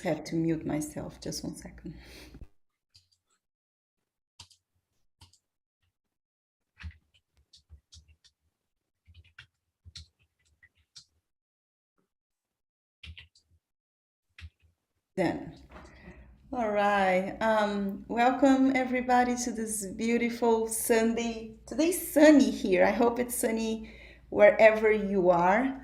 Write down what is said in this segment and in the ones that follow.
have to mute myself. Just 1 second. Then. All right. Welcome everybody to this beautiful Sunday. Today's sunny here. I hope it's sunny wherever you are.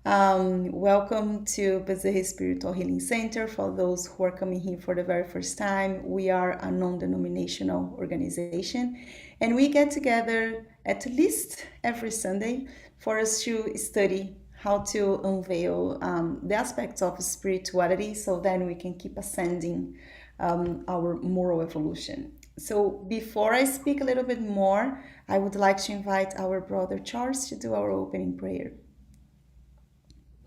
Welcome to Bezerra Spiritual Healing Center. For those who are coming here for the very first time, we are a non-denominational organization, and we get together at least every Sunday for us to study how to unveil the aspects of spirituality, so then we can keep ascending our moral evolution. So before I speak a little bit more, I would like to invite our brother Charles to do our opening prayer.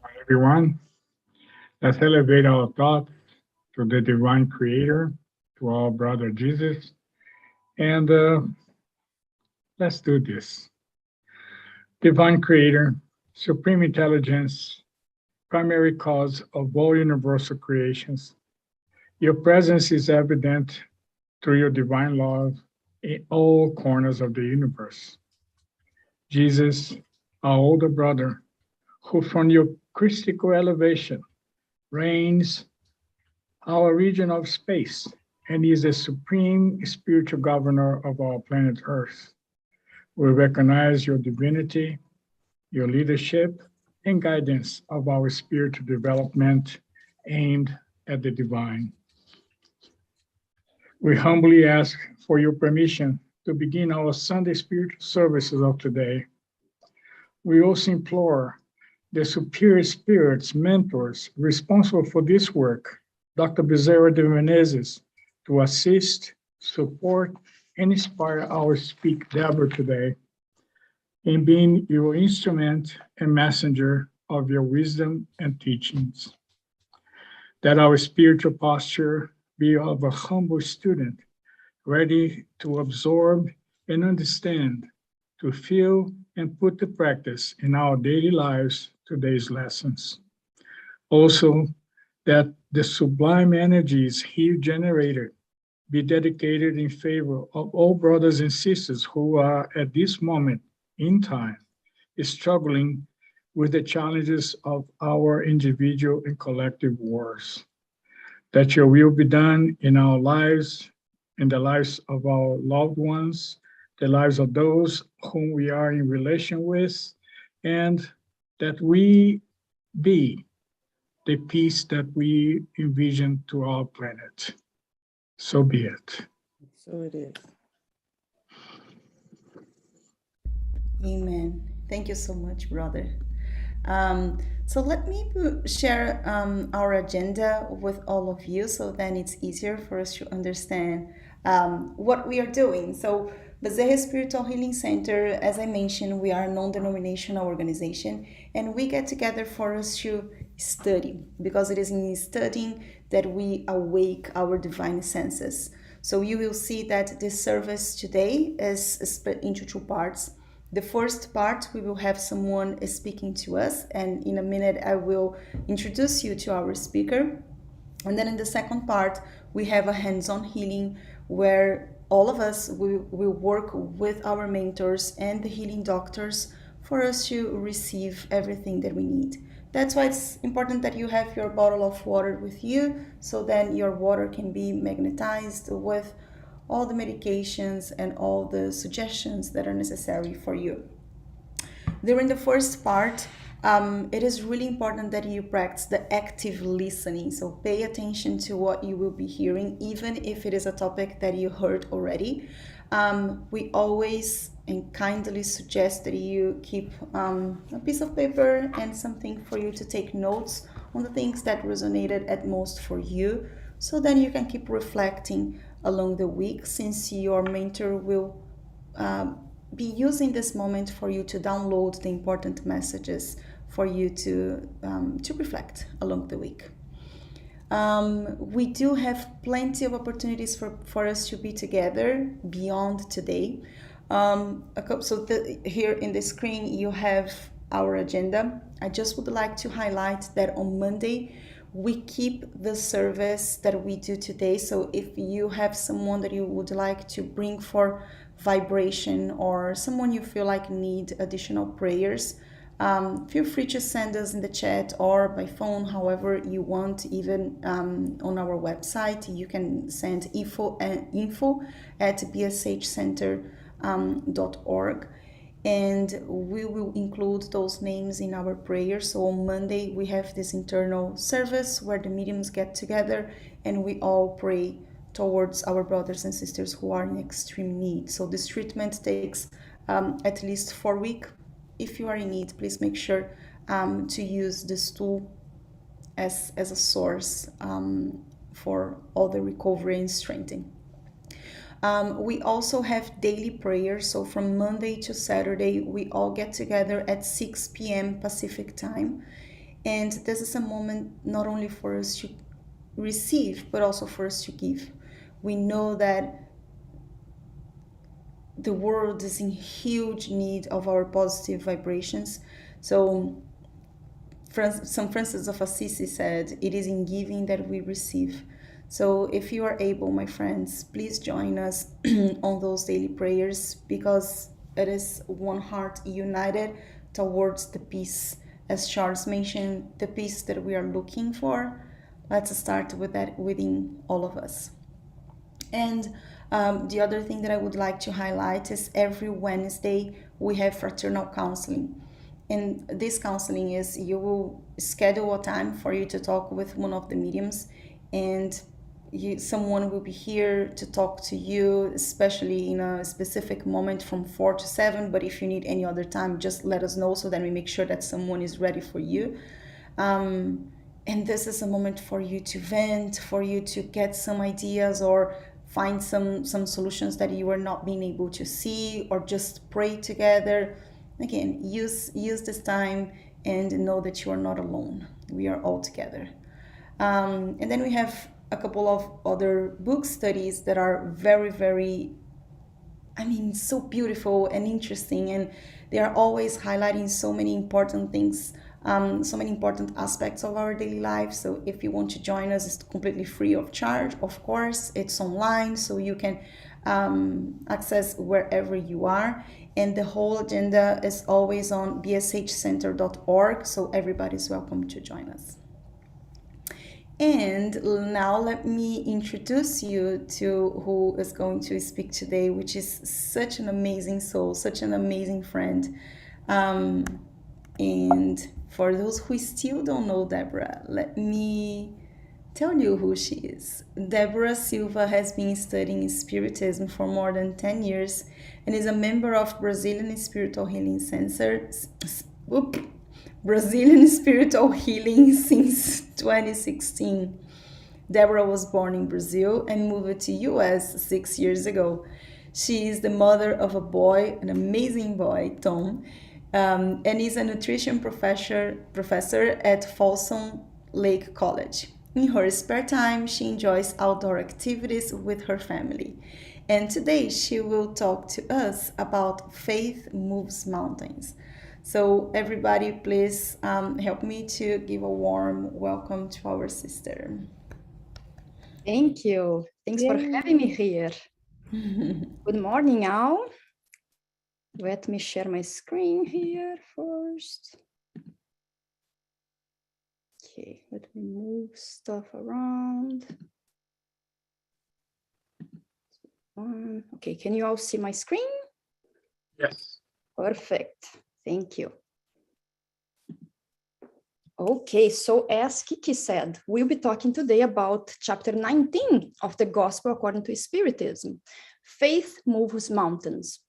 Hi, everyone. Let's elevate our thoughts to the divine creator, to our brother Jesus, and let's do this. Divine creator, supreme intelligence, primary cause of all universal creations. Your presence is evident through your divine love in all corners of the universe. Jesus, our older brother, who from your critical elevation reigns our region of space and is the supreme spiritual governor of our planet Earth. We recognize your divinity, your leadership, and guidance of our spiritual development aimed at the divine. We humbly ask for your permission to begin our Sunday spiritual services of today. We also implore the superior spirits, mentors responsible for this work, Dr. Bezerra de Menezes, to assist, support, and inspire our speak Debora today in being your instrument and messenger of your wisdom and teachings. That our spiritual posture be of a humble student, ready to absorb and understand, to feel and put to practice in our daily lives today's lessons. Also, that the sublime energies here generated be dedicated in favor of all brothers and sisters who are at this moment in time struggling with the challenges of our individual and collective wars. That your will be done in our lives, in the lives of our loved ones, the lives of those whom we are in relation with, and that we be the peace that we envision to our planet. So be it. So it is. Amen. Thank you so much, brother. So let me share our agenda with all of you, so then it's easier for us to understand what we are doing. So Bezerra Spiritual Healing Center, as I mentioned, we are a non-denominational organization, and we get together for us to study, because it is in studying that we awake our divine senses. So you will see that this service today is split into 2 parts. The first part, we will have someone speaking to us, and in a minute I will introduce you to our speaker. And then in the second part, we have a hands-on healing where all of us will work with our mentors and the healing doctors for us to receive everything that we need. That's why it's important that you have your bottle of water with you, so then your water can be magnetized with all the medications and all the suggestions that are necessary for you. During the first part, it is really important that you practice the active listening. So pay attention to what you will be hearing, even if it is a topic that you heard already. We always and kindly suggest that you keep a piece of paper and something for you to take notes on the things that resonated at most for you, so then you can keep reflecting along the week, since your mentor will be using this moment for you to download the important messages for you to reflect along the week. We do have plenty of opportunities for us to be together beyond today. Here in the screen you have our agenda. I just would like to highlight that on Monday we keep the service that we do today. So if you have someone that you would like to bring for vibration, or someone you feel like need additional prayers, feel free to send us in the chat or by phone, however you want. Even on our website, you can send info at bshcenter.org, and we will include those names in our prayers. So on Monday, we have this internal service where the mediums get together and we all pray towards our brothers and sisters who are in extreme need. So this treatment takes at least 4 weeks. If you are in need, please make sure to use this tool as a source for all the recovery and strengthening. We also have daily prayers. So from Monday to Saturday, we all get together at 6 p.m. Pacific time. And this is a moment not only for us to receive, but also for us to give. We know that the world is in huge need of our positive vibrations. So St. Francis of Assisi said, "It is in giving that we receive." So if you are able, my friends, please join us on those daily prayers, because it is one heart united towards the peace. As Charles mentioned, the peace that we are looking for. Let's start with that within all of us. And the other thing that I would like to highlight is every Wednesday we have fraternal counseling. And this counseling is, you will schedule a time for you to talk with one of the mediums, and someone will be here to talk to you, especially in a specific moment from 4 to 7. But if you need any other time, just let us know, so then we make sure that someone is ready for you. And this is a moment for you to vent, for you to get some ideas, or find some solutions that you are not being able to see, or just pray together. Again, use this time and know that you are not alone. We are all together. And then we have a couple of other book studies that are very, very, so beautiful and interesting, and they are always highlighting so many important things, so many important aspects of our daily life. So if you want to join us, it's completely free of charge. Of course, it's online, so you can access wherever you are. And the whole agenda is always on bshcenter.org, so everybody's welcome to join us. And now let me introduce you to who is going to speak today, which is such an amazing soul, such an amazing friend. And for those who still don't know Debora, let me tell you who she is. Debora Silva has been studying Spiritism for more than 10 years and is a member of Brazilian Spiritual Healing since 2016. Debora was born in Brazil and moved to US 6 years ago. She is the mother of a boy, an amazing boy, Tom, and is a nutrition professor at Folsom Lake College. In her spare time, she enjoys outdoor activities with her family. And today she will talk to us about Faith Moves Mountains. So everybody, please help me to give a warm welcome to our sister. Thank you. Thanks for having me here. Good morning, all. Let me share my screen here first. Okay, let me move stuff around. Okay, can you all see my screen? Yes. Perfect. Thank you. Okay, so as Kiki said, we'll be talking today about chapter 19 of the Gospel according to Spiritism, Faith Moves Mountains.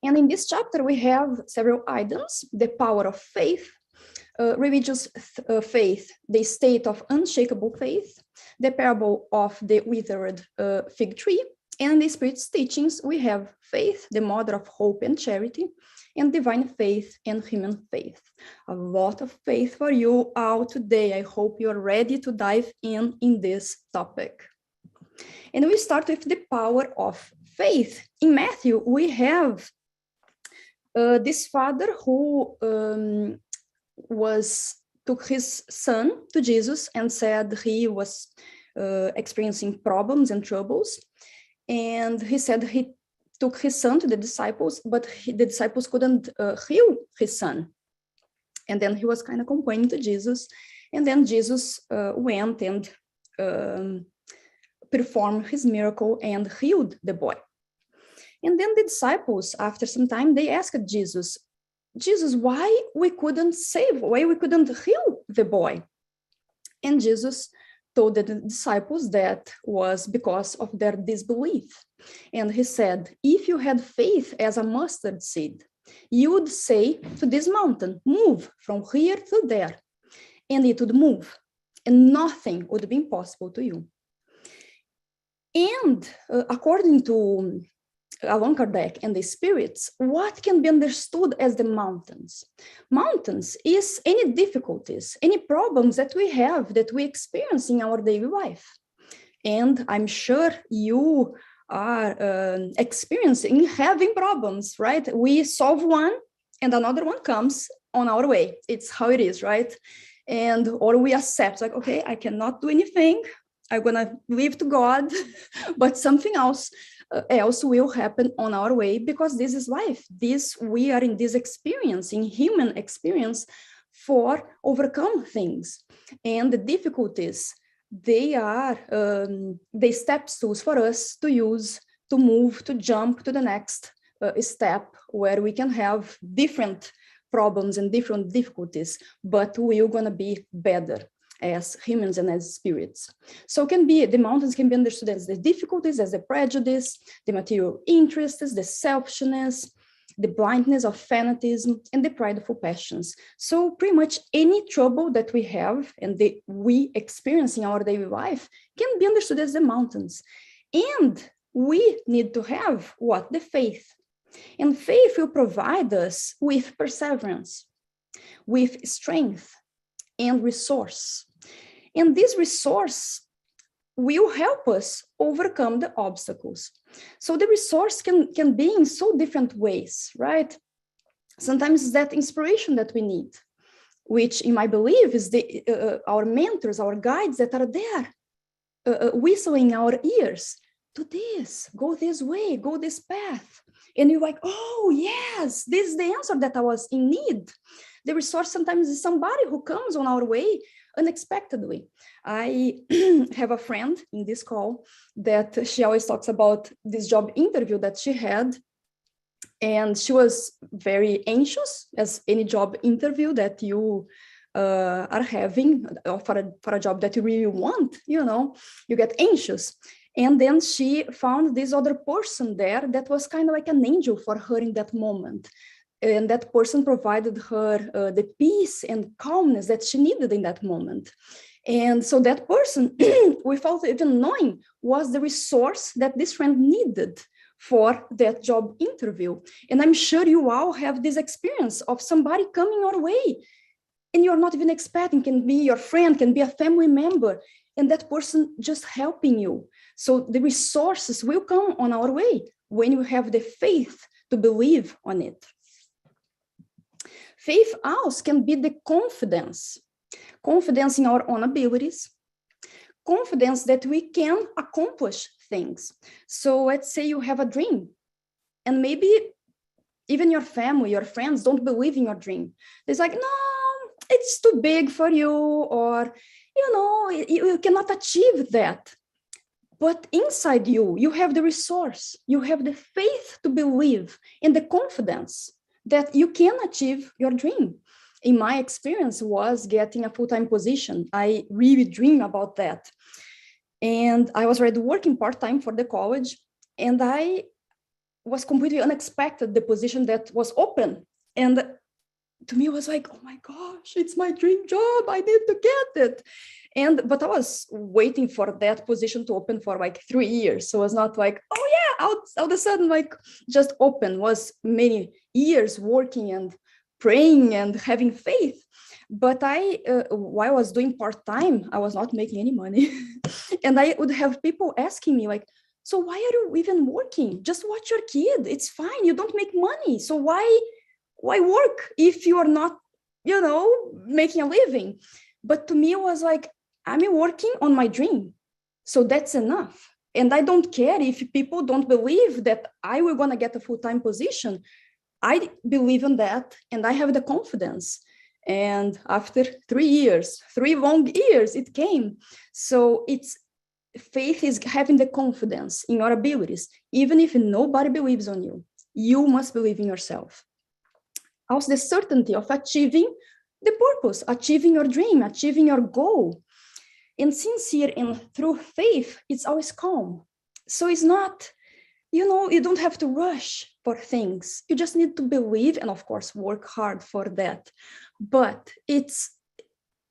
And in this chapter, we have several items: the power of faith, religious faith, the state of unshakable faith, the parable of the withered fig tree, and in the Spirit's teachings, we have faith, the mother of hope and charity, and divine faith and human faith. A lot of faith for you all today. I hope you're ready to dive in this topic. And we start with the power of faith. In Matthew, we have this father who was took his son to Jesus and said he was experiencing problems and troubles. And he said he took his son to the disciples, but the disciples couldn't heal his son. And then he was kind of complaining to Jesus. And then Jesus went and performed his miracle and healed the boy. And then the disciples, after some time, they asked Jesus, why we couldn't heal the boy? And Jesus told the disciples that was because of their disbelief. And he said, if you had faith as a mustard seed, you would say to this mountain, move from here to there, and it would move, and nothing would be impossible to you. And according to Allan Kardec and the spirits, what can be understood as the mountains? Mountains is any difficulties, any problems that we have, that we experience in our daily life. And I'm sure you are experiencing having problems, right? We solve one and another one comes on our way. It's how it is, right? And or we accept, like, okay, I cannot do anything. I'm gonna leave to God, but something else will happen on our way, because this is life. We are in this experience, in human experience, for overcome things. And the difficulties, they are the step stools for us to use to move, to jump to the next step, where we can have different problems and different difficulties, but we're gonna be better as humans and as spirits. So the mountains can be understood as the difficulties, as the prejudice, the material interests, the selfishness, the blindness of fanatism, and the prideful passions. So pretty much any trouble that we have and we experience in our daily life can be understood as the mountains. And we need to have what? The faith. And faith will provide us with perseverance, with strength and resource. And this resource will help us overcome the obstacles. So the resource can be in so different ways, right? Sometimes it's that inspiration that we need, which in my belief is our mentors, our guides that are there, whistling our ears, do this, go this way, go this path. And you're like, oh yes, this is the answer that I was in need. The resource sometimes is somebody who comes on our way unexpectedly. I have a friend in this call that she always talks about this job interview that she had. And she was very anxious, as any job interview that you are having for a job that you really want, you get anxious. And then she found this other person there that was kind of like an angel for her in that moment. And that person provided her the peace and calmness that she needed in that moment. And so that person, without even knowing, was the resource that this friend needed for that job interview. And I'm sure you all have this experience of somebody coming your way and you're not even expecting, can be your friend, can be a family member, and that person just helping you. So the resources will come on our way when you have the faith to believe on it. Faith also can be the confidence in our own abilities, confidence that we can accomplish things. So let's say you have a dream, and maybe even your family, your friends don't believe in your dream. It's like, no, it's too big for you, or, you cannot achieve that. But inside you have the resource, you have the faith to believe, and the confidence that you can achieve your dream. In my experience was getting a full-time position. I really dream about that. And I was already working part-time for the college, and I was completely unexpected, the position that was open. And to me, it was like, oh my gosh, it's my dream job. I need to get it. But I was waiting for that position to open for like 3 years. So it was not like, oh yeah, all of a sudden, like just open. Was many years working and praying and having faith. But while I was doing part-time, I was not making any money. And I would have people asking me like, so why are you even working? Just watch your kid. It's fine. You don't make money. So why work if you are not making a living. But to me, it was like, I'm working on my dream. So that's enough. And I don't care if people don't believe that I will gonna get a full-time position. I believe in that, and I have the confidence. And after 3 years, 3 long years, it came. So faith is having the confidence in your abilities, even if nobody believes on you. You must believe in yourself. Also, the certainty of achieving the purpose, achieving your dream, achieving your goal. And sincere and through faith, it's always calm. So it's not, you don't have to rush for things. You just need to believe and, of course, work hard for that. But it's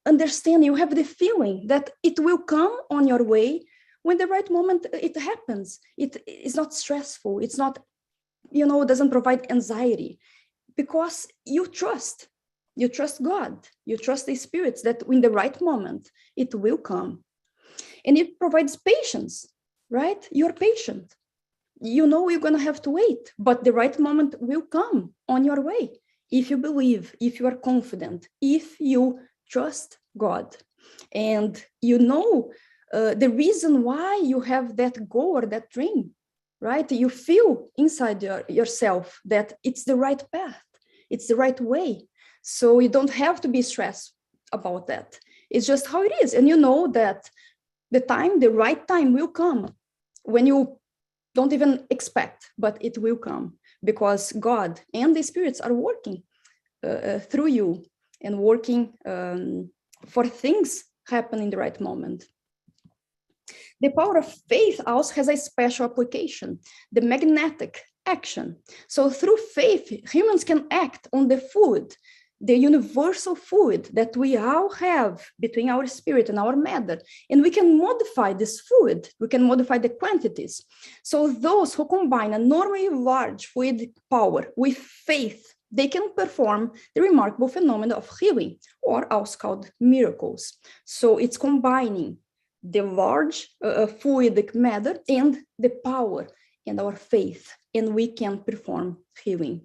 understanding, you have the feeling that it will come on your way when the right moment it happens. It is not stressful. It's not, doesn't provide anxiety, because you trust. You trust God. You trust the spirits that in the right moment, it will come. And it provides patience, right? You're patient. You're going to have to wait, but the right moment will come on your way. If you believe, if you are confident, if you trust God, and the reason why you have that goal or that dream, right? You feel inside yourself that it's the right path. It's the right way. So you don't have to be stressed about that. It's just how it is. And you know that the right time will come when you don't even expect, but it will come, because God and the spirits are working through you and working for things happen in the right moment. The power of faith also has a special application, the magnetic action. So through faith, humans can act on the food, the universal food that we all have between our spirit and our matter. And we can modify this food. We can modify the quantities. So those who combine a normally large fluid power with faith, they can perform the remarkable phenomenon of healing, or also called miracles. So it's combining the large fluidic matter and the power and our faith, and we can perform healing.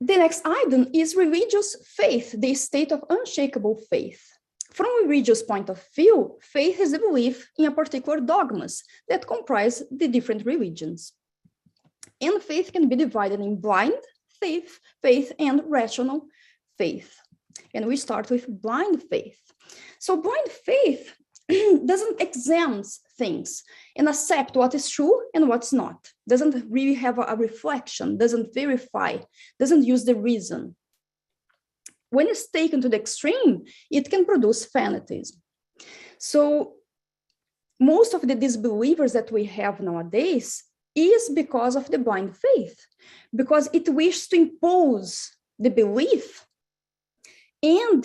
The next item is religious faith, the state of unshakable faith. From a religious point of view, faith is a belief in a particular dogmas that comprise the different religions. And faith can be divided in blind faith, and rational faith. And we start with blind faith. So blind faith doesn't examine things and accept what is true and what's not, doesn't really have a reflection, doesn't verify, doesn't use the reason. When it's taken to the extreme, it can produce fanatism. So most of the disbelievers that we have nowadays is because of the blind faith, because it wishes to impose the belief. And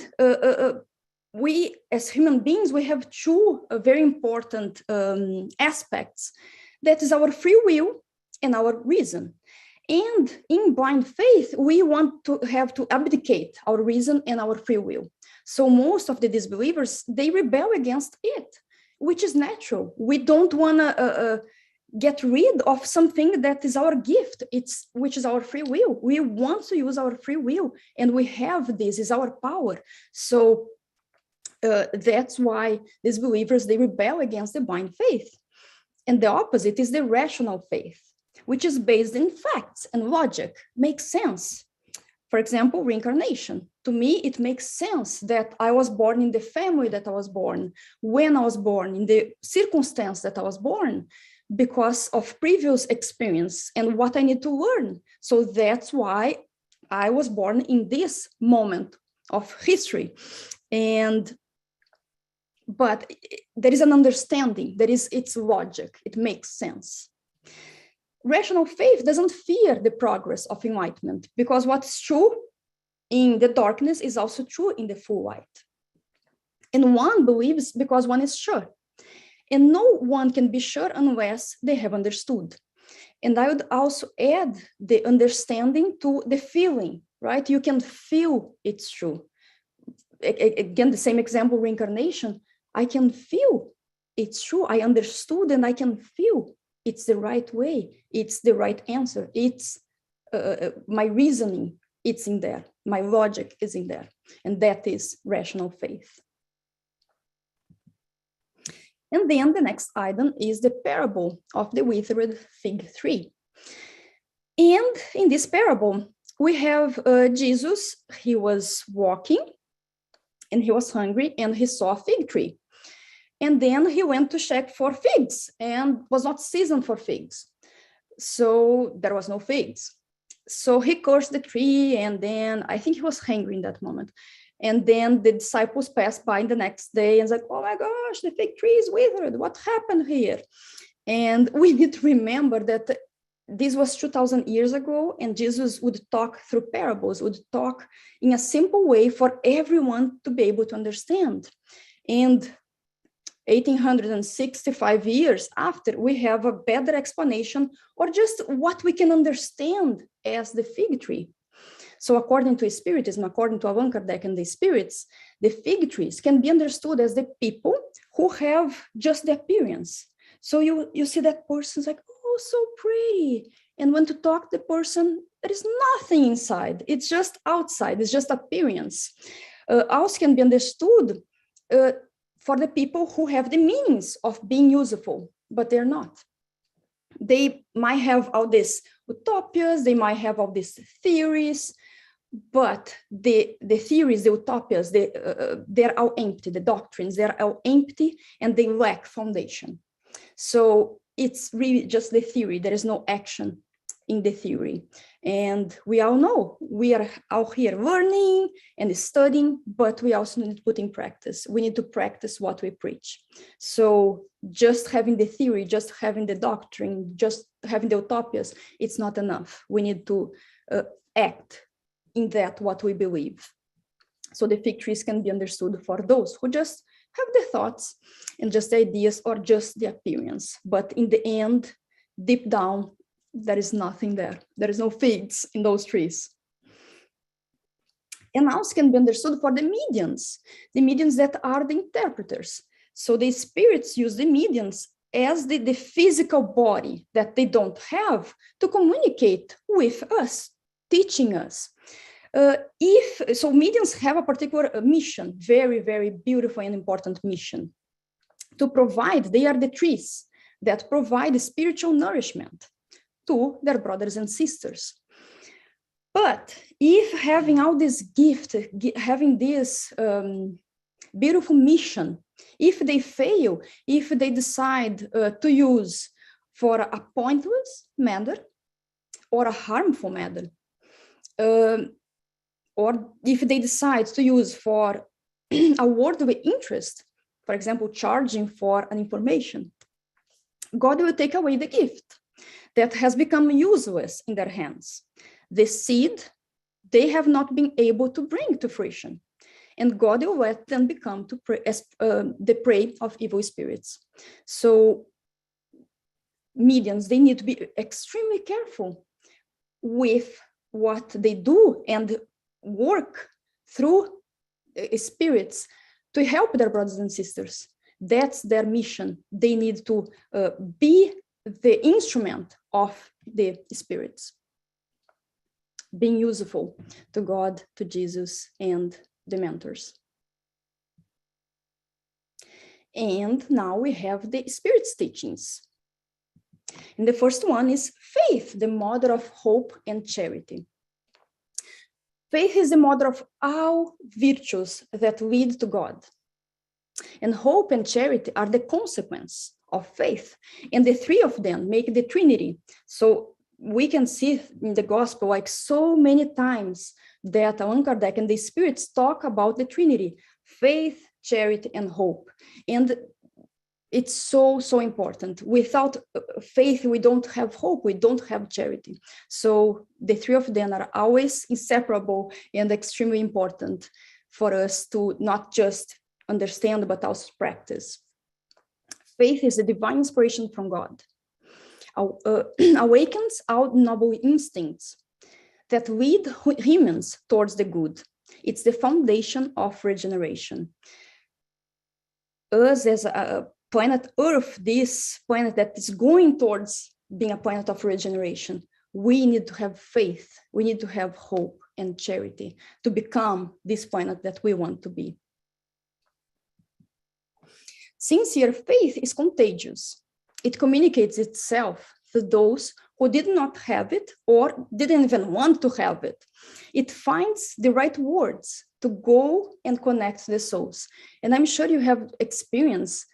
we, as human beings, we have two very important aspects. That is our free will and our reason. And in blind faith, we want to have to abdicate our reason and our free will. So most of the disbelievers, they rebel against it, which is natural. We don't want to get rid of something that is our gift, which is our free will. We want to use our free will, and we have this, is our power. So that's why these believers, they rebel against the blind faith. And the opposite is the rational faith, which is based in facts and logic, makes sense. For example, reincarnation. To me, it makes sense that I was born in the family that I was born, when I was born, in the circumstance that I was born, because of previous experience and what I need to learn. So that's why I was born in this moment of history. But there is an understanding, it's logic, it makes sense. Rational faith doesn't fear the progress of enlightenment, because what's true in the darkness is also true in the full light. And one believes because one is sure. And no one can be sure unless they have understood. And I would also add the understanding to the feeling, right? You can feel it's true. Again, the same example, reincarnation. I can feel it's true. I understood and I can feel it's the right way. It's the right answer. It's my reasoning it's in there. My logic is in there. And that is rational faith. And then the next item is the parable of the withered fig tree. And in this parable, we have Jesus. He was walking and he was hungry and he saw a fig tree. And then he went to check for figs and was not season for figs. So there was no figs. So he cursed the tree, and then I think he was hungry in that moment. And then the disciples passed by the next day and said, oh my gosh, the fig tree is withered. What happened here? And we need to remember that this was 2,000 years ago, and Jesus would talk through parables, would talk in a simple way for everyone to be able to understand. And 1865 years after, we have a better explanation, or just what we can understand as the fig tree. So according to Spiritism, according to Allan Kardec and the spirits, the fig trees can be understood as the people who have just the appearance. So you see that person's like, oh, so pretty. And when to talk to the person, there is nothing inside. It's just outside. It's just appearance. Also can be understood for the people who have the means of being useful, but they're not. They might have all these utopias, they might have all these theories, but the theories, the utopias, they're all empty. The doctrines, they're all empty, and they lack foundation. So it's really just the theory. There is no action in the theory. And we all know we are out here learning and studying, but we also need to put in practice. We need to practice what we preach. So just having the theory, just having the doctrine, just having the utopias, it's not enough. We need to act in that what we believe. So the fig trees can be understood for those who just have the thoughts and just the ideas or just the appearance. But in the end, deep down, there is nothing there. There is no figs in those trees. And also can be understood for the mediums that are the interpreters. So the spirits use the mediums as the physical body that they don't have to communicate with us, teaching us. So mediums have a particular mission, very, very beautiful and important mission, to provide, they are the trees that provide spiritual nourishment to their brothers and sisters. But if having all this gift, having this beautiful mission, if they fail, if they decide to use for a pointless matter or a harmful matter, or if they decide to use for a worldly interest, for example, charging for an information, God will take away the gift that has become useless in their hands. The seed they have not been able to bring to fruition, and God will let them become the prey of evil spirits. So mediums, they need to be extremely careful with what they do and work through spirits to help their brothers and sisters. That's their mission. They need to be the instrument of the spirits, being useful to God, to Jesus, and the mentors. And now we have the spirits teachings. And the first one is faith, the mother of hope and charity. Faith is the mother of all virtues that lead to God. And hope and charity are the consequence of faith. And the three of them make the Trinity. So we can see in the gospel, like so many times, that Allan Kardec and the spirits talk about the Trinity: faith, charity, and hope. And it's so, so important. Without faith, we don't have hope, we don't have charity. So the three of them are always inseparable and extremely important for us to not just understand, but also practice. Faith is a divine inspiration from God. Awakens our noble instincts that lead humans towards the good. It's the foundation of regeneration. Us as a planet Earth, this planet that is going towards being a planet of regeneration, we need to have faith, we need to have hope, and charity to become this planet that we want to be. Sincere faith is contagious. It communicates itself to those who did not have it or didn't even want to have it. It finds the right words to go and connect the souls. And I'm sure you have experienced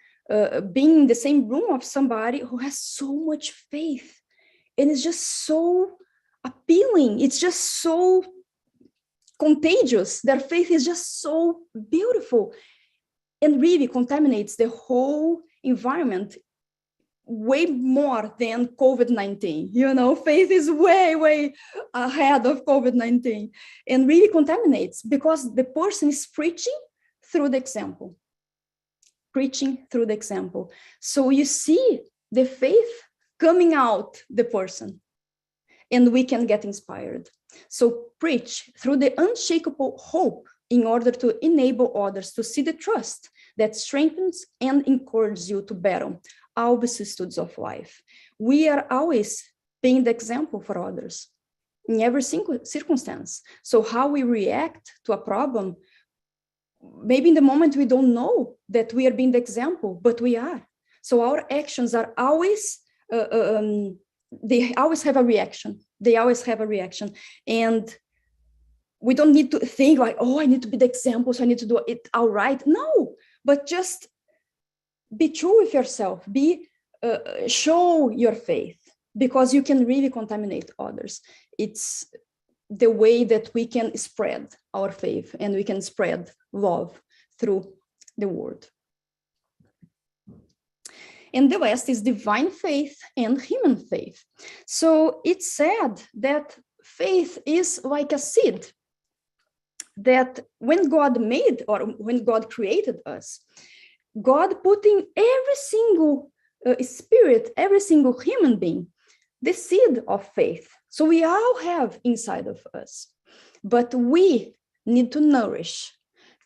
being in the same room of somebody who has so much faith, and it's just so appealing. It's just so contagious. Their faith is just so beautiful and really contaminates the whole environment way more than COVID-19. You know, faith is way, way ahead of COVID-19 and really contaminates because the person is preaching through the example. Preaching through the example. So you see the faith coming out the person, and we can get inspired. So preach through the unshakable hope in order to enable others to see the trust that strengthens and encourages you to battle all vicissitudes of life. We are always being the example for others in every single circumstance. So how we react to a problem, maybe in the moment we don't know that we are being the example, but we are. So our actions are always, they always have a reaction. They always have a reaction. And we don't need to think like, oh, I need to be the example, so I need to do it all right. No, but just be true with yourself. Show your faith, because you can really contaminate others. It's the way that we can spread our faith and we can spread love through the world. And the last is divine faith and human faith. So it's said that faith is like a seed that when God made or when God created us, God put in every single spirit, every single human being, the seed of faith. So we all have inside of us, but we need to nourish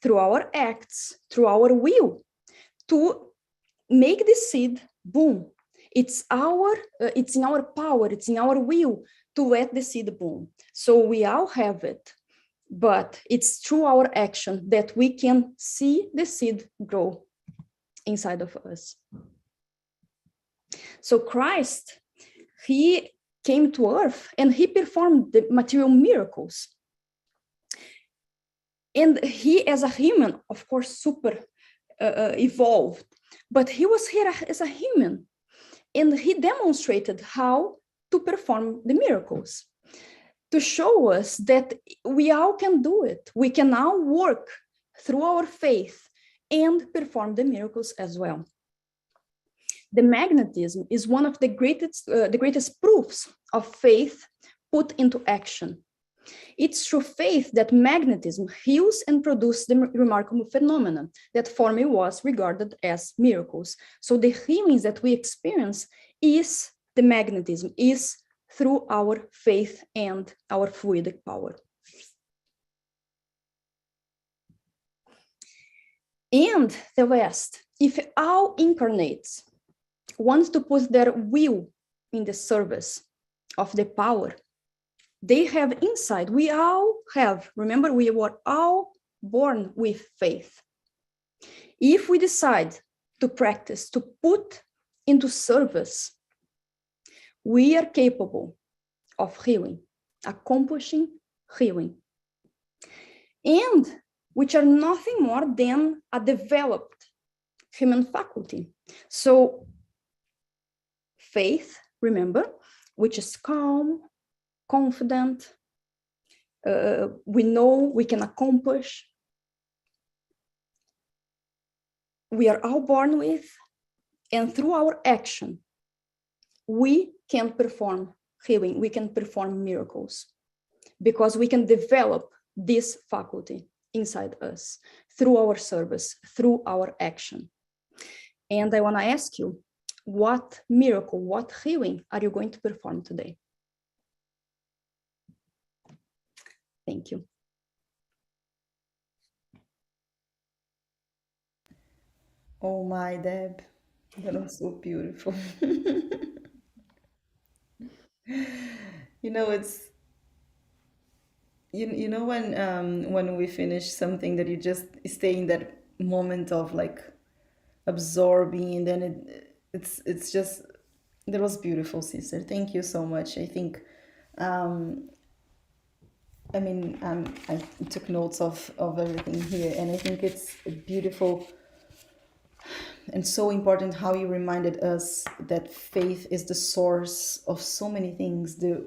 through our acts, through our will, to make the seed bloom. It's in our power, it's in our will to let the seed bloom. So we all have it, but it's through our action that we can see the seed grow inside of us. So Christ, he came to earth and he performed the material miracles. And he, as a human, of course, super evolved, but he was here as a human, and he demonstrated how to perform the miracles, to show us that we all can do it. We can all work through our faith and perform the miracles as well. The magnetism is one of the greatest proofs of faith put into action. It's through faith that magnetism heals and produces the remarkable phenomena that formerly was regarded as miracles. So the healings that we experience is the magnetism, is through our faith and our fluidic power. And the last, if all incarnates want to put their will in the service of the power they have inside, we all have, remember, we were all born with faith. If we decide to practice, to put into service, we are capable of healing, accomplishing healing, and which are nothing more than a developed human faculty. So faith, remember, which is calm, confident, we know we can accomplish. We are all born with, and through our action, we can perform healing, we can perform miracles, because we can develop this faculty inside us through our service, through our action. And I want to ask you, what miracle, what healing are you going to perform today? Thank you. Oh my, Deb, that was so beautiful. You know, you know when we finish something that you just stay in that moment of like absorbing, and then it's just that was beautiful, sister. Thank you so much. I think I mean, I took notes of everything here, and I think it's beautiful and so important how you reminded us that faith is the source of so many things, the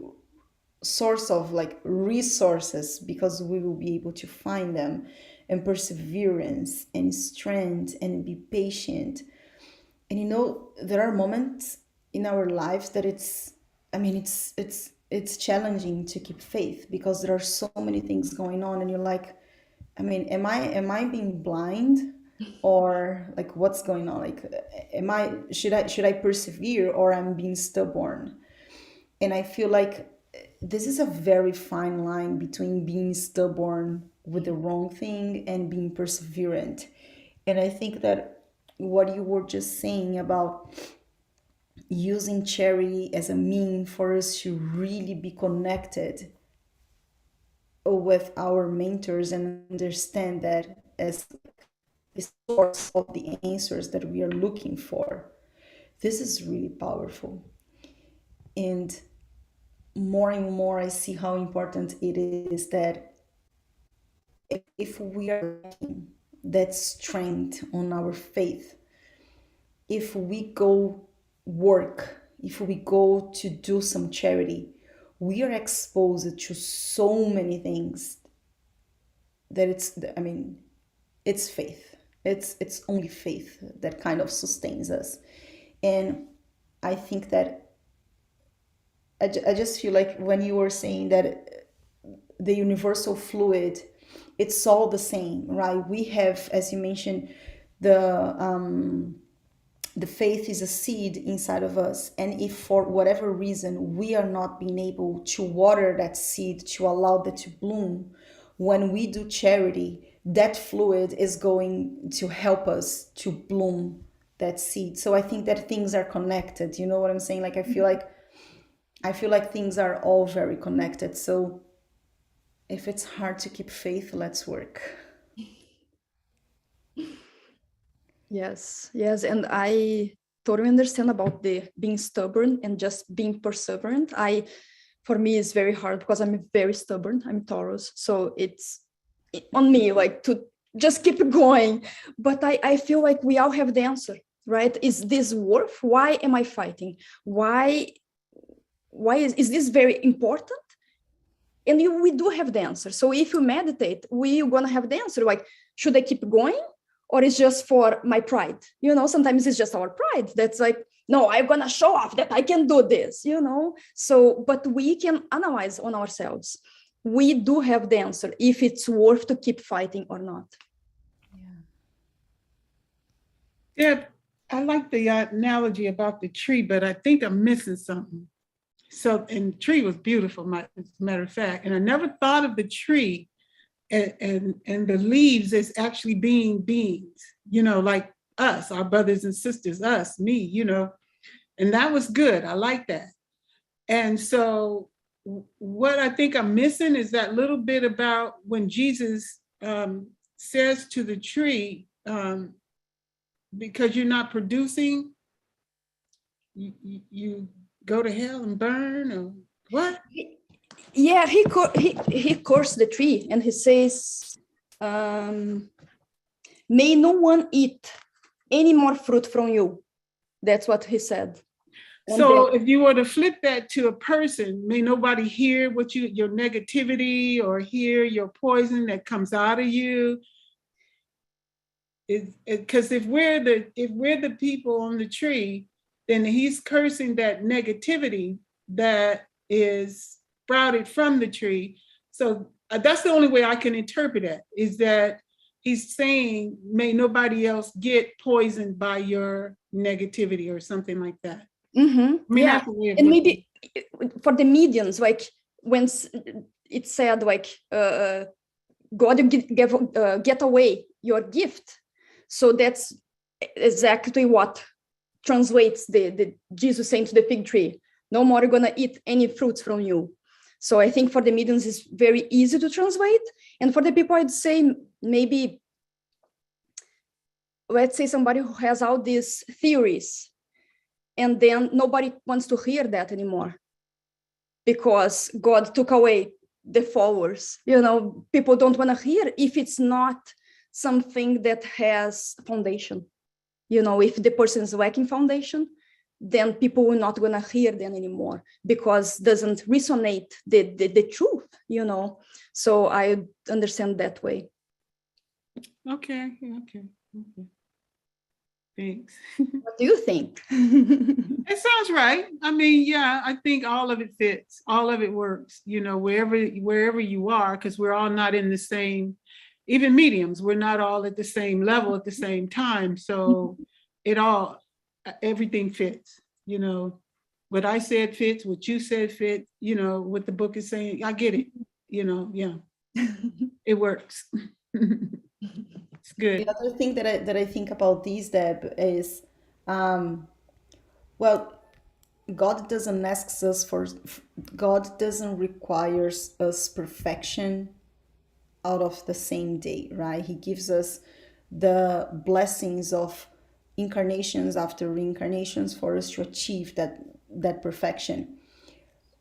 source of like resources, because we will be able to find them, and perseverance and strength and be patient. And you know, there are moments in our lives that I mean, it's challenging to keep faith because there are so many things going on, and you're like, I mean, am I being blind, or like what's going on? Like, should I persevere, or I'm being stubborn? And I feel like this is a very fine line between being stubborn with the wrong thing and being perseverant. And I think that what you were just saying about using charity as a mean for us to really be connected with our mentors and understand that as the source of the answers that we are looking for. This is really powerful. And more and more, I see how important it is that if we are lacking that strength on our faith, if we go work, if we go to do some charity, we are exposed to so many things that I mean, it's faith. It's only faith that kind of sustains us. And I think that I just feel like when you were saying that the universal fluid, it's all the same, right? We have, as you mentioned, the faith is a seed inside of us, and if for whatever reason we are not being able to water that seed to allow that to bloom, when we do charity, that fluid is going to help us to bloom that seed. So I think that things are connected. You know what I'm saying? Like I feel like things are all very connected. So if it's hard to keep faith, let's work. Yes, yes, and I totally understand about the being stubborn and just being perseverant. For me, it's very hard because I'm very stubborn. I'm Taurus, so it's on me like to just keep going. But I feel like we all have the answer, right? Is this worth? Why am I fighting? Why is this very important? And we do have the answer. So if you meditate, we're gonna have the answer. Like, should I keep going? Or it's just for my pride? You know, sometimes it's just our pride that's like, no, I'm gonna show off that I can do this, you know? So, but we can analyze on ourselves. We do have the answer if it's worth to keep fighting or not. Deb, I like the analogy about the tree, but I think I'm missing something. So, and the tree was beautiful, as a matter of fact. And I never thought of the tree and the leaves as actually being beings, you know, like us, our brothers and sisters, us, me, you know, and that was good. I like that. And so what I think I'm missing is that little bit about when Jesus says to the tree, because you're not producing, you go to hell and burn, or what? Yeah, he cursed the tree and he says, may no one eat any more fruit from you. That's what he said. And so if you were to flip that to a person, may nobody hear what your negativity or hear your poison that comes out of you. Because if we're the people on the tree, then he's cursing that negativity that is sprouted from the tree. So that's the only way I can interpret it, is that he's saying, may nobody else get poisoned by your negativity or something like that. Mm-hmm. I mean, yeah, and maybe for the mediums, like when it said, like, God, get away your gift. So that's exactly what translates the Jesus saying to the fig tree, no more gonna eat any fruits from you. So I think for the mediums, it's very easy to translate. And for the people, I'd say maybe, let's say somebody who has all these theories, and then nobody wants to hear that anymore because God took away the followers. People don't want to hear if it's not something that has foundation. If the person is lacking foundation, then people will not gonna hear them anymore because doesn't resonate the truth. So I understand that way. Okay. Thanks. What do you think? It sounds right. I mean, yeah, I think all of it fits. All of it works, wherever you are, because we're all not in the same, even mediums, we're not all at the same level at the same time. So everything fits, what I said fits, what you said fits, what the book is saying. I get it, yeah, it works. It's good. The other thing that I think about these, Deb, is, well, God doesn't ask us God doesn't require us perfection out of the same day, right? He gives us the blessings of incarnations after reincarnations for us to achieve that perfection.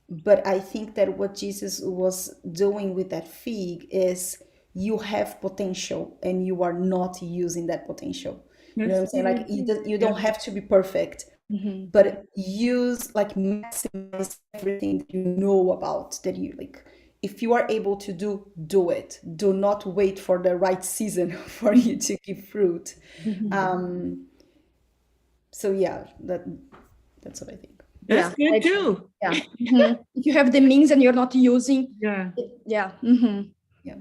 But I think that what Jesus was doing with that fig is, you have potential and you are not using that potential. You know what I'm saying? Like, you don't have to be perfect, but maximize everything that you know about, that you like. If you are able to do it. Do not wait for the right season for you to give fruit. So yeah, that's what I think. That's good too. Yeah. If you have the means and you're not using. Yeah. Yeah. Yeah.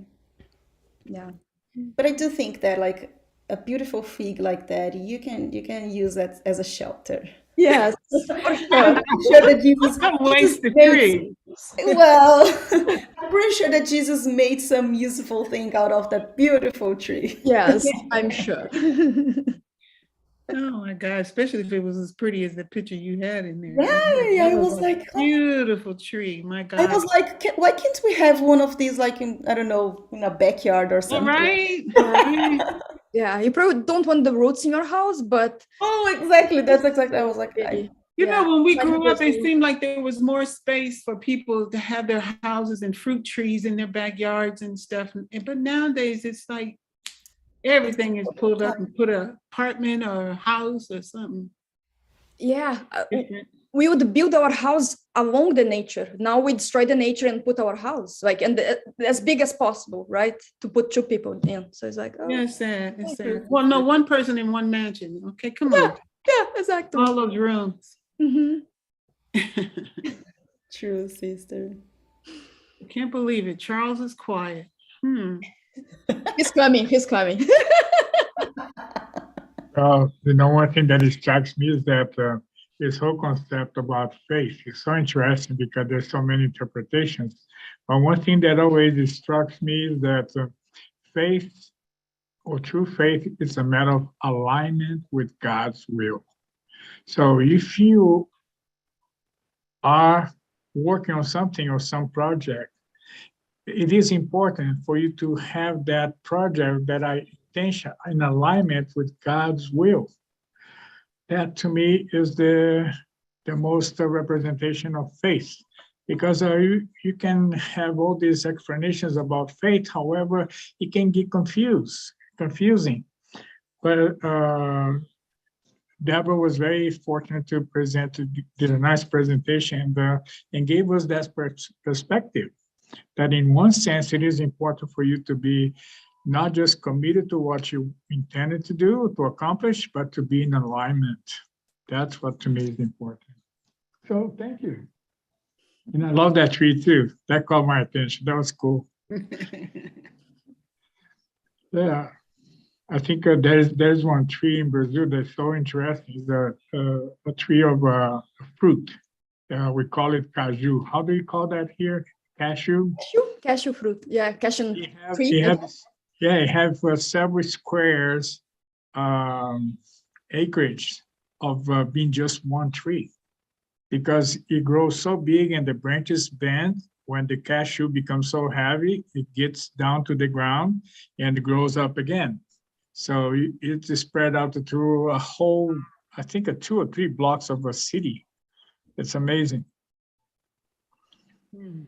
Yeah. But I do think that, like, a beautiful fig like that, you can use that as a shelter. Yes, for sure. I'm sure that Jesus waste the made, tree. well, I'm pretty sure that Jesus made some useful thing out of that beautiful tree. Yes, I'm sure. Oh my God, especially if it was as pretty as the picture you had in there. Yeah, I was a like, beautiful tree. My God. I was like, why can't we have one of these, like, in, I don't know, in a backyard or something? Right. Yeah, you probably don't want the roots in your house, but Oh, exactly. That's exactly. I was like, When we like grew up, it Brazil. seemed like there was more space for people to have their houses and fruit trees in their backyards and stuff. But nowadays, it's like everything is pulled up and put an apartment or a house or something. Yeah, different. we would build our house along the nature. Now we destroy the nature and put our house as big as possible, right? To put two people in. So it's like, oh, Yeah, it's sad. It's sad. Well, no, one person in one mansion. Okay, come on. yeah, exactly. All those rooms. true, sister. I can't believe it. Charles is quiet. He's coming. One thing that strikes me is that this whole concept about faith is so interesting because there's so many interpretations. But one thing that always strikes me is that faith, or true faith, is a matter of alignment with God's will. So if you are working on something or some project, it is important for you to have that project, that intention, in alignment with God's will. That to me is the most representation of faith, because you can have all these explanations about faith. However, it can get confusing. But Deborah was very fortunate to did a nice presentation and gave us that perspective, that in one sense, it is important for you to be not just committed to what you intended to do, to accomplish, but to be in alignment. That's what to me is important. So thank you. And I love that tree too. That caught my attention. That was cool. Yeah. I think there's one tree in Brazil that's so interesting. It's a tree of fruit. We call it caju. How do you call that here? Cashew? Cashew fruit. Yeah, cashew tree. It has several squares acreage of being just one tree, because it grows so big and the branches bend when the cashew becomes so heavy, it gets down to the ground and grows up again. So it's spread out through a whole, I think, 2 or 3 blocks of a city. It's amazing. Hmm.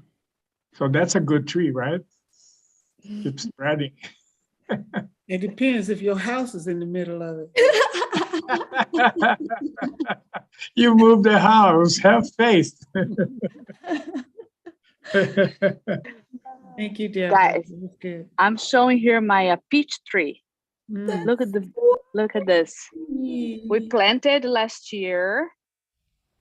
So that's a good tree, right? Keep spreading. It depends if your house is in the middle of it. You move the house, have faith. Thank you, Deborah. Guys, That was good. I'm showing here my peach tree. Mm. Look at this. We planted last year.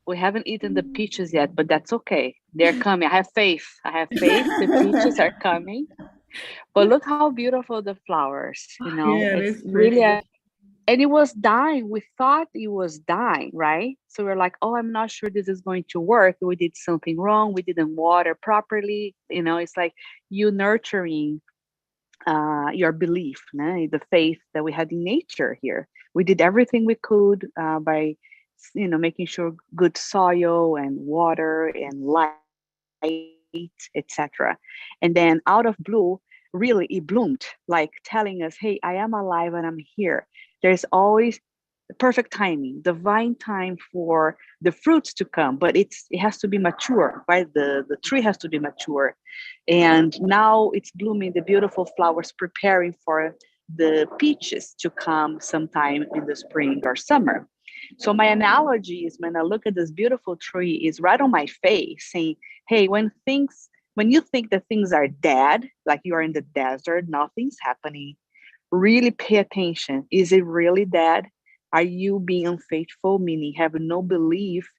We haven't eaten the peaches yet, but that's okay. They're coming. I have faith. The peaches are coming. But look how beautiful the flowers, Yeah, it's that's really pretty. and it was dying. We thought it was dying, right? So we're like, oh, I'm not sure this is going to work. We did something wrong. We didn't water properly. It's like you nurturing your belief, the faith that we had in nature here. We did everything we could by, making sure good soil and water and light, etc. And then out of blue, really it bloomed, like telling us, hey, I am alive and I'm here. There's always the perfect timing, divine time for the fruits to come, but it has to be mature, right? The tree has to be mature. And now it's blooming, the beautiful flowers preparing for the peaches to come sometime in the spring or summer. So my analogy is when I look at this beautiful tree is right on my face saying, hey, when you think that things are dead, like you are in the desert, nothing's happening, really pay attention. Is it really dead? Are you being unfaithful, meaning have no belief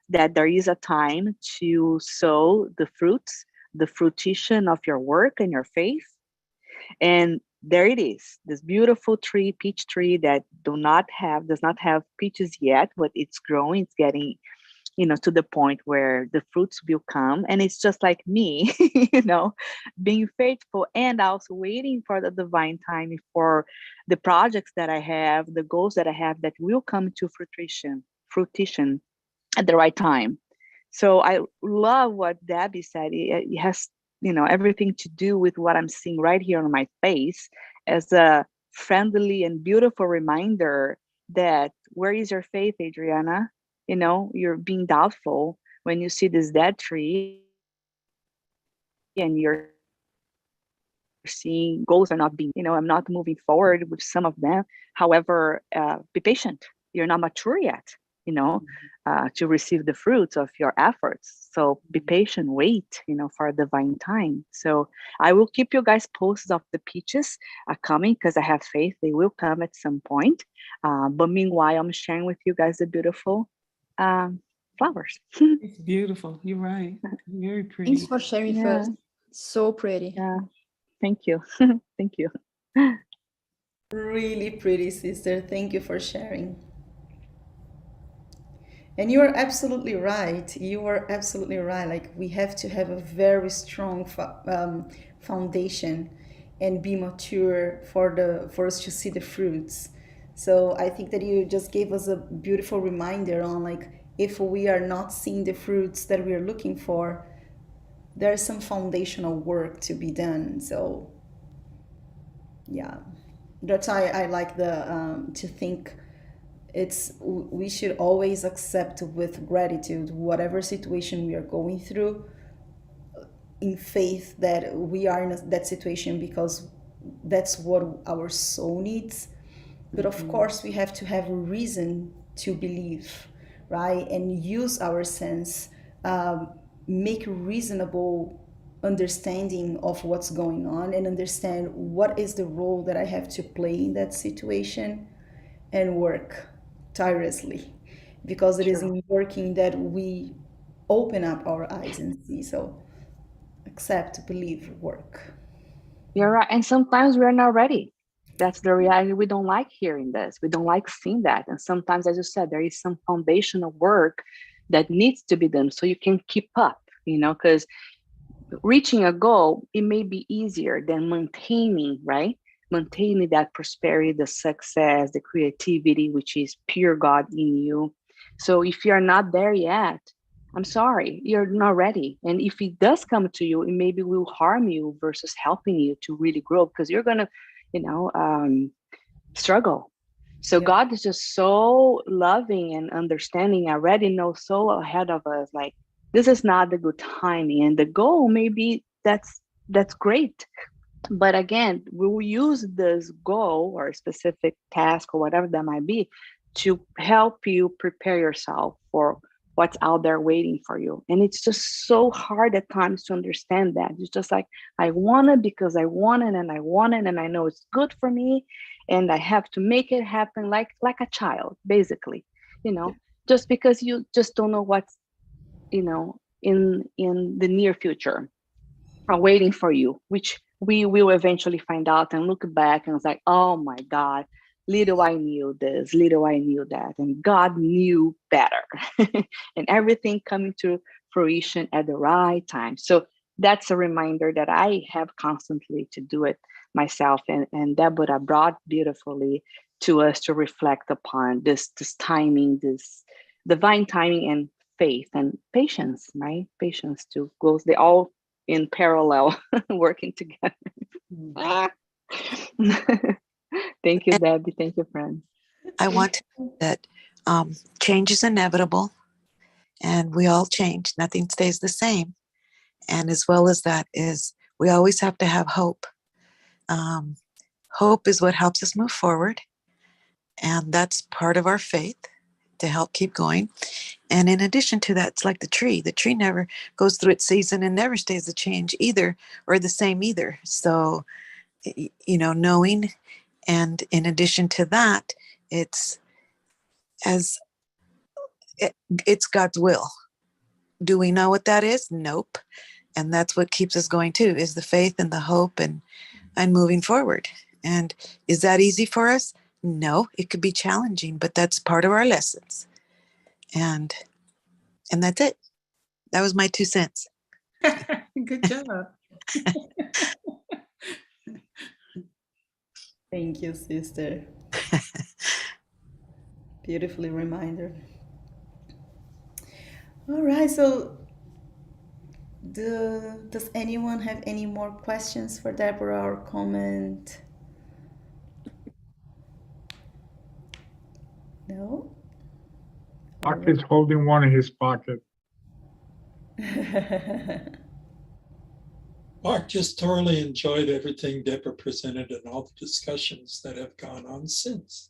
that there is a time to sow the fruits, the fruition of your work and your faith? And there it is, this beautiful tree, peach tree that does not have peaches yet, but it's growing, it's getting to the point where the fruits will come. And it's just like me, being faithful and also waiting for the divine time for the projects that I have, the goals that I have that will come to fruition at the right time. So I love what Debbie said. It has, everything to do with what I'm seeing right here on my face as a friendly and beautiful reminder that where is your faith, Adriana? You're being doubtful when you see this dead tree and you're seeing goals are not being, I'm not moving forward with some of them. However, be patient. You're not mature yet, to receive the fruits of your efforts. So be patient, wait, for a divine time. So I will keep you guys posted of the peaches coming because I have faith they will come at some point. But meanwhile, I'm sharing with you guys the beautiful flowers. It's beautiful. You're right. Very pretty. Thanks for sharing Yeah. first. So pretty. Yeah. Thank you. Thank you. Really pretty, sister. Thank you for sharing. And you are absolutely right. You are absolutely right. Like, we have to have a very strong foundation and be mature for us to see the fruits. So I think that you just gave us a beautiful reminder on, like, if we are not seeing the fruits that we are looking for, there's some foundational work to be done. So yeah, that's why I like to think we should always accept with gratitude whatever situation we are going through, in faith that we are in that situation because that's what our soul needs. But of course we have to have a reason to believe, right? And use our sense, make reasonable understanding of what's going on, and understand what is the role that I have to play in that situation, and work tirelessly, because it is in working that we open up our eyes and see. So accept, believe, work. You're right. And sometimes we're not ready. That's the reality. We don't like hearing this. We don't like seeing that. And sometimes, as you said, there is some foundational work that needs to be done so you can keep up, because reaching a goal, it may be easier than maintaining, right? Maintaining that prosperity, the success, the creativity, which is pure God in you. So if you're not there yet, I'm sorry, you're not ready. And if it does come to you, it maybe will harm you versus helping you to really grow, because you're gonna, you know, struggle. So Yeah. God is just so loving and understanding, already knows so ahead of us, like this is not the good timing. And the goal, maybe that's great. But again, we will use this goal or specific task or whatever that might be to help you prepare yourself for what's out there waiting for you. And it's just so hard at times to understand that. It's just like, I want it because I want it and I want it and I know it's good for me and I have to make it happen, like a child, basically, you know, just because you just don't know what's, you know, in the near future are waiting for you, which we will eventually find out and look back and it's like, oh my God, little I knew this, little I knew that. And God knew better. And everything coming to fruition at the right time. So that's a reminder that I have constantly to do it myself. And Deborah brought beautifully to us to reflect upon this timing, this divine timing and faith and patience, right? Patience to go. They all in parallel working together. Ah. Thank you, And Debbie. Thank you, friends. I want to say that change is inevitable and we all change. Nothing stays the same. And as well as that is, we always have to have hope. Um, Hope is what helps us move forward. And that's part of our faith to help keep going. And in addition to that, it's like the tree. The tree never goes through its season and never stays the change either or the same either. So, you know, knowing, and in addition to that, it's as it's God's will. Do we know what that is? Nope. And that's what keeps us going too, is the faith and the hope and moving forward. And is that easy for us? No, it could be challenging, but that's part of our lessons. And that's it. That was my 2 cents. Good job. Thank you, sister. Beautifully reminder. All right, so does anyone have any more questions for Deborah or comment? No? Mark is holding one in his pocket. Mark just thoroughly enjoyed everything Deborah presented and all the discussions that have gone on since.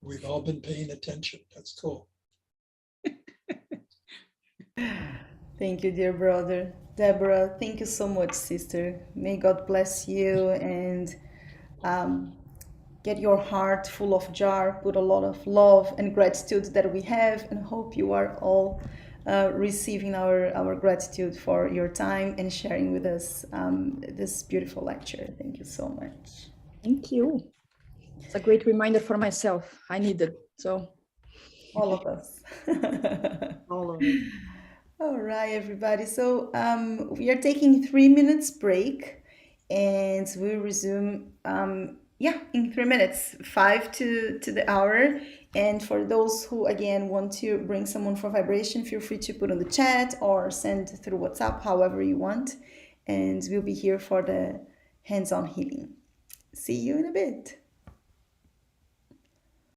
We've all been paying attention. That's cool. Thank you, dear brother. Deborah, thank you so much, sister. May God bless you and get your heart full of jar, put a lot of love and gratitude that we have, and hope you are all receiving our gratitude for your time and sharing with us this beautiful lecture. Thank you so much. Thank you. It's a great reminder for myself. I needed. So All of us. all of it. All right, everybody. So we are taking 3 minutes break, and we'll resume. In 3 minutes, 5 to the hour. And for those who again want to bring someone for vibration, feel free to put on the chat or send through WhatsApp, however you want. And we'll be here for the hands-on healing. See you in a bit.